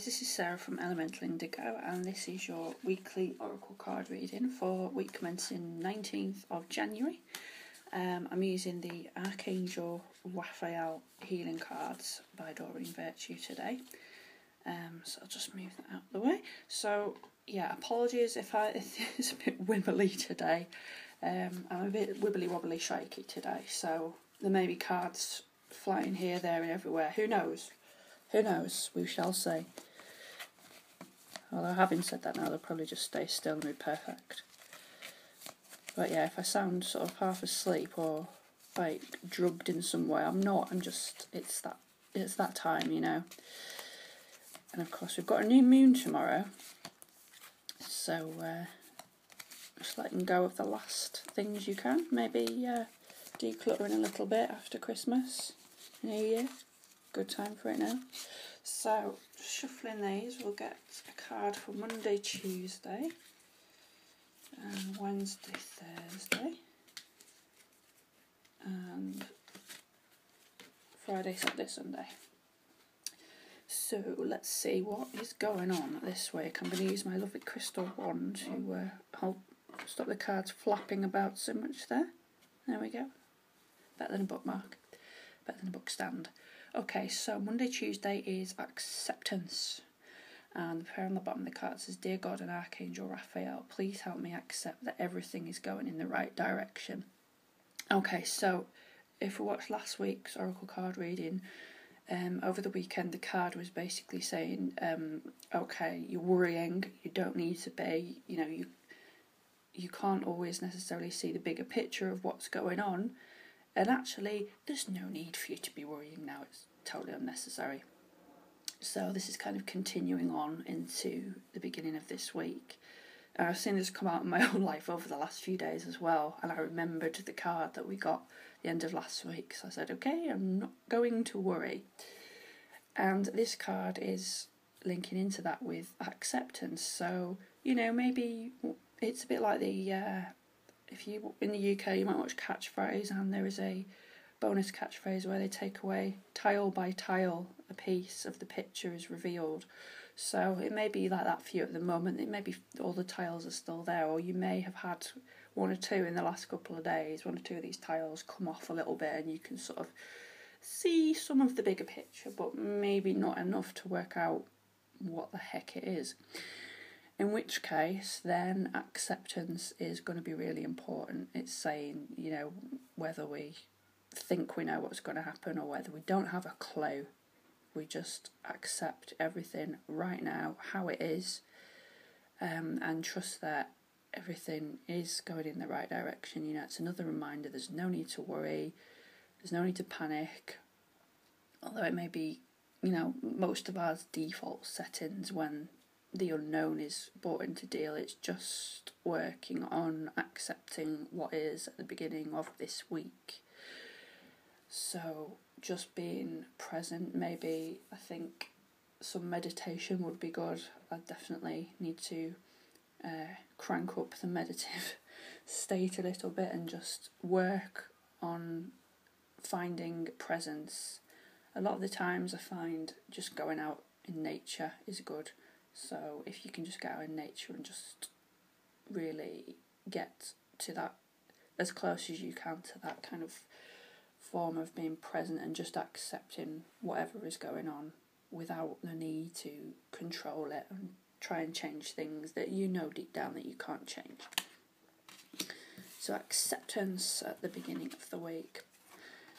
guys, this is Sarah from Elemental Indigo, and this is your weekly oracle card reading for week commencing 19th of January. I'm using the Archangel Raphael Healing Cards by Doreen Virtue today. So I'll just move that out of the way. So yeah, apologies if it's a bit wibbly today. I'm a bit wibbly wobbly shaky today, so there may be cards flying here, there and everywhere. Who knows? Who knows? We shall see. Although having said that now, they'll probably just stay still and be perfect. But yeah, if I sound sort of half asleep or like drugged in some way, I'm not. I'm just, it's that time, you know. And of course we've got a new moon tomorrow, so just letting go of the last things you can. Maybe decluttering a little bit after Christmas, New Year. Good time for it now. So shuffling these, we'll get a card for Monday, Tuesday, and Wednesday, Thursday, and Friday, Saturday, Sunday. So let's see what is going on this week. I'm going to use my lovely crystal wand to stop the cards flapping about so much there. There we go. Better than a bookmark. Better than a book stand. Okay, so Monday, Tuesday is acceptance. And the prayer on the bottom of the card says, Dear God and Archangel Raphael, please help me accept that everything is going in the right direction. Okay, so if we watched last week's oracle card reading, over the weekend the card was basically saying, okay, you're worrying, you don't need to be, you know, you can't always necessarily see the bigger picture of what's going on. And actually, there's no need for you to be worrying now. It's totally unnecessary. So this is kind of continuing on into the beginning of this week. And I've seen this come out in my own life over the last few days as well. And I remembered the card that we got the end of last week. So I said, okay, I'm not going to worry. And this card is linking into that with acceptance. So, you know, maybe it's a bit like the... if you in the UK you might watch Catchphrase, and there is a bonus catchphrase where they take away tile by tile a piece of the picture is revealed. So it may be like that for you at the moment. It may be all the tiles are still there, or you may have had one or two in the last couple of days, one or two of these tiles come off a little bit and you can sort of see some of the bigger picture, but maybe not enough to work out what the heck it is. In which case, then acceptance is going to be really important. It's saying, you know, whether we think we know what's going to happen or whether we don't have a clue, we just accept everything right now, how it is, and trust that everything is going in the right direction. You know, it's another reminder there's no need to worry, there's no need to panic, although it may be, you know, most of our default settings when the unknown is brought into deal. It's just working on accepting what is at the beginning of this week. So just being present, maybe I think some meditation would be good. I definitely need to crank up the meditative state a little bit and just work on finding presence. A lot of the times I find just going out in nature is good. So if you can just get out in nature and just really get to that, as close as you can to that kind of form of being present and just accepting whatever is going on without the need to control it and try and change things that you know deep down that you can't change. So acceptance at the beginning of the week.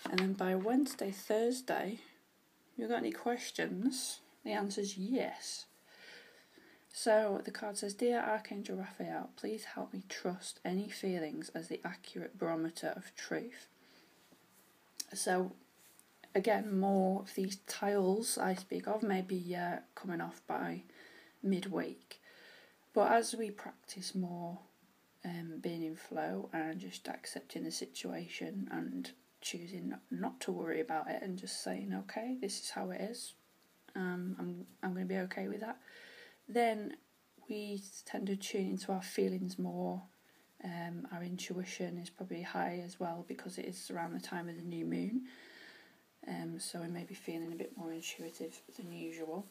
And then by Wednesday, Thursday, you got any questions? The answer is yes. So the card says, Dear Archangel Raphael, please help me trust any feelings as the accurate barometer of truth. So again, more of these tiles I speak of may be coming off by midweek. But as we practice more being in flow and just accepting the situation and choosing not to worry about it and just saying, okay, this is how it is, I'm going to be okay with that, then we tend to tune into our feelings more. Our intuition is probably high as well because it is around the time of the new moon. So we may be feeling a bit more intuitive than usual.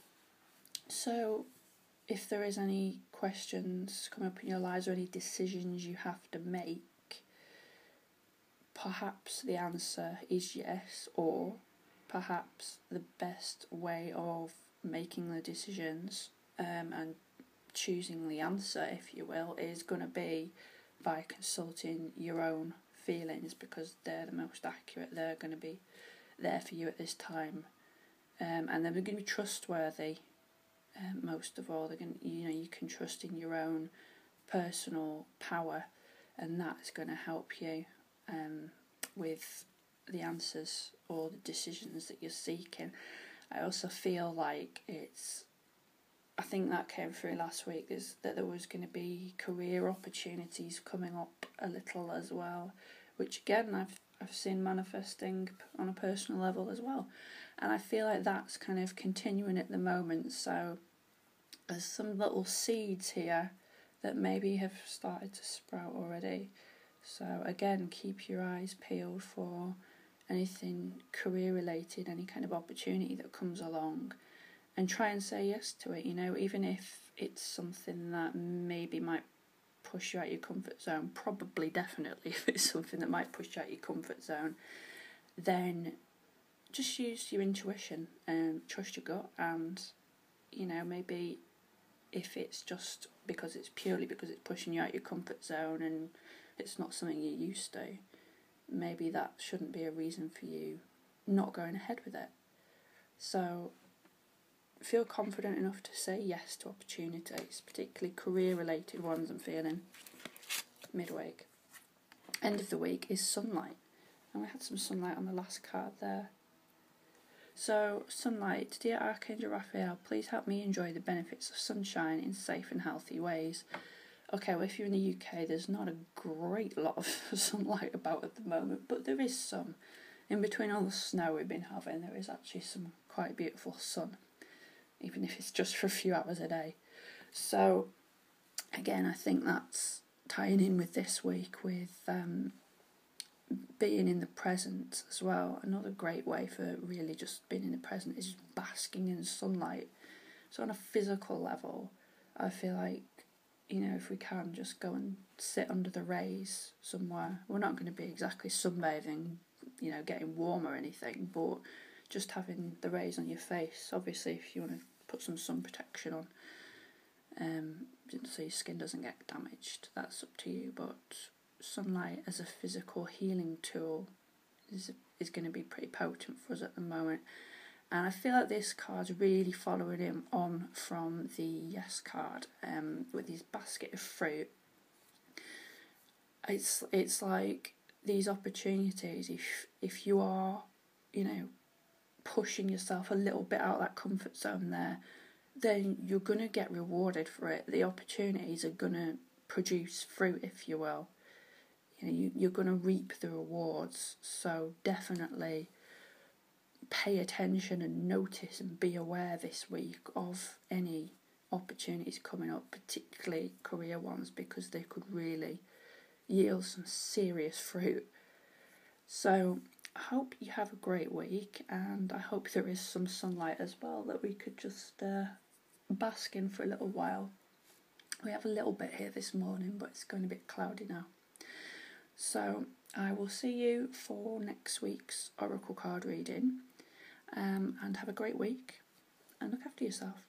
So if there is any questions coming up in your lives or any decisions you have to make, perhaps the answer is yes, or perhaps the best way of making the decisions and choosing the answer, if you will, is going to be by consulting your own feelings, because they're the most accurate. They're going to be there for you at this time, and they're going to be trustworthy. Most of all, they're going to, you can trust in your own personal power, and that's going to help you with the answers or the decisions that you're seeking. I also feel like I think that came through last week, is that there was going to be career opportunities coming up a little as well, which again I've seen manifesting on a personal level as well, and I feel like that's kind of continuing at the moment. So there's some little seeds here that maybe have started to sprout already. So again, keep your eyes peeled for anything career related, any kind of opportunity that comes along, and try and say yes to it, even if it's something that maybe might push you out your comfort zone. Probably, definitely, if it's something that might push you out your comfort zone, then just use your intuition and trust your gut. And maybe if it's just because it's pushing you out your comfort zone and it's not something you're used to, maybe that shouldn't be a reason for you not going ahead with it. So feel confident enough to say yes to opportunities, particularly career-related ones. I'm feeling midweek. End of the week is sunlight, and we had some sunlight on the last card there. So, sunlight. Dear Archangel Raphael, please help me enjoy the benefits of sunshine in safe and healthy ways. Okay, well, if you're in the UK, there's not a great lot of sunlight about at the moment, but there is some. In between all the snow we've been having, there is actually some quite beautiful sun, even if it's just for a few hours a day. So, again, I think that's tying in with this week with being in the present as well. Another great way for really just being in the present is basking in sunlight. So on a physical level, I feel like, if we can just go and sit under the rays somewhere. We're not going to be exactly sunbathing, getting warm or anything, but just having the rays on your face. Obviously, if you want to put some sun protection on, so your skin doesn't get damaged, that's up to you. But sunlight as a physical healing tool is going to be pretty potent for us at the moment. And I feel like this card's really following him on from the Yes card, with his basket of fruit. It's like these opportunities, if you are, pushing yourself a little bit out of that comfort zone there, then you're going to get rewarded for it. The opportunities are going to produce fruit, if you will. You're going to reap the rewards. So definitely pay attention and notice and be aware this week of any opportunities coming up, particularly career ones, because they could really yield some serious fruit. So I hope you have a great week, and I hope there is some sunlight as well that we could just bask in for a little while. We have a little bit here this morning, but it's going a bit cloudy now. So I will see you for next week's Oracle card reading, and have a great week and look after yourself.